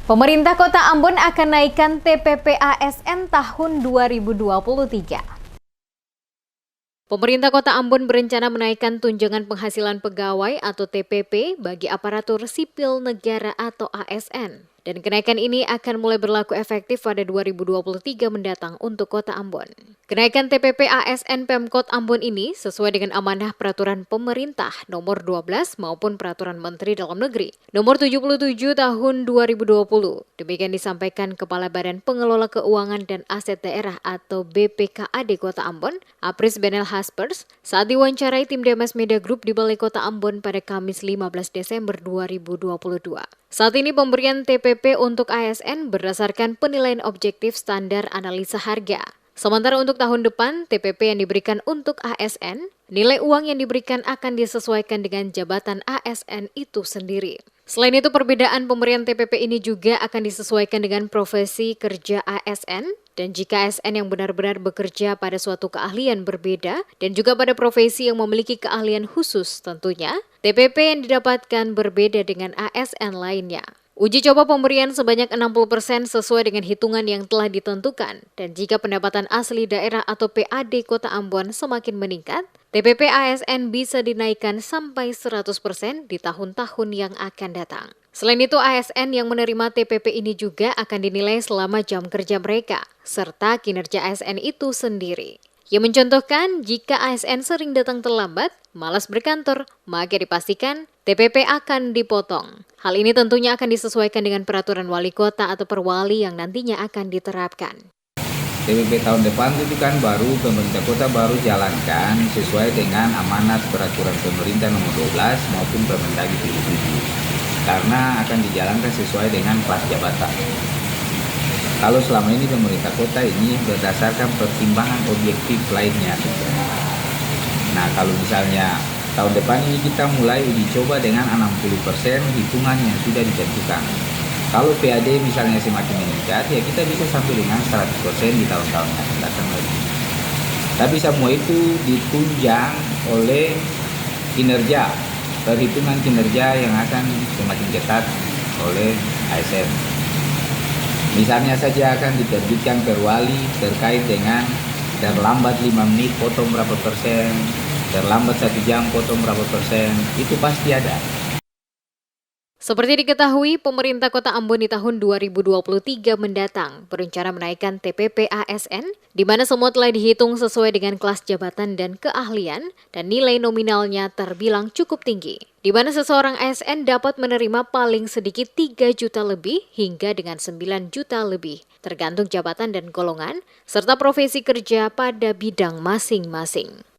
Pemerintah Kota Ambon akan naikkan TPP ASN tahun 2023. Pemerintah Kota Ambon berencana menaikkan tunjangan penghasilan pegawai atau TPP bagi aparatur sipil negara atau ASN. Dan kenaikan ini akan mulai berlaku efektif pada 2023 mendatang untuk Kota Ambon. Kenaikan TPP ASN Pemkot Ambon ini sesuai dengan amanah peraturan pemerintah nomor 12 maupun peraturan Menteri Dalam Negeri nomor 77 tahun 2020. Demikian disampaikan Kepala Badan Pengelola Keuangan dan Aset Daerah atau BPKAD Kota Ambon, Apris Benel Haspers, saat diwawancarai tim Demes Media Group di Balai Kota Ambon pada Kamis 15 Desember 2022. Saat ini pemberian TPP untuk ASN berdasarkan penilaian objektif standar analisa harga. Sementara untuk tahun depan, TPP yang diberikan untuk ASN, nilai uang yang diberikan akan disesuaikan dengan jabatan ASN itu sendiri. Selain itu, perbedaan pemberian TPP ini juga akan disesuaikan dengan profesi kerja ASN, dan jika ASN yang benar-benar bekerja pada suatu keahlian berbeda, dan juga pada profesi yang memiliki keahlian khusus tentunya, TPP yang didapatkan berbeda dengan ASN lainnya. Uji coba pemberian sebanyak 60% sesuai dengan hitungan yang telah ditentukan, dan jika pendapatan asli daerah atau PAD Kota Ambon semakin meningkat, TPP ASN bisa dinaikkan sampai 100% di tahun-tahun yang akan datang. Selain itu, ASN yang menerima TPP ini juga akan dinilai selama jam kerja mereka, serta kinerja ASN itu sendiri. Yang mencontohkan, jika ASN sering datang terlambat, malas berkantor, maka dipastikan TPP akan dipotong. Hal ini tentunya akan disesuaikan dengan peraturan wali kota atau perwali yang nantinya akan diterapkan. TPP tahun depan itu kan baru pemerintah kota baru jalankan sesuai dengan amanat peraturan pemerintah nomor 12 maupun Permendagri 77. Karena akan dijalankan sesuai dengan kelas jabatan. Kalau selama ini pemerintah kota ini berdasarkan pertimbangan objektif lainnya. Nah, kalau misalnya tahun depan ini kita mulai uji coba dengan 60% hitungan yang sudah ditentukan. Kalau PAD misalnya semakin meningkat, ya kita bisa sampai dengan 100% di tahun-tahun yang akan datang lagi. Tapi semua itu ditunjang oleh kinerja, perhitungan kinerja yang akan semakin ketat oleh ASN. Misalnya saja akan diterbitkan perwali terkait dengan terlambat 5 menit potong berapa persen, terlambat 1 jam potong berapa persen, itu pasti ada. Seperti diketahui, pemerintah Kota Ambon di tahun 2023 mendatang berencana menaikkan TPP ASN, di mana semua telah dihitung sesuai dengan kelas jabatan dan keahlian, dan nilai nominalnya terbilang cukup tinggi, di mana seseorang ASN dapat menerima paling sedikit 3 juta lebih hingga dengan 9 juta lebih, tergantung jabatan dan golongan, serta profesi kerja pada bidang masing-masing.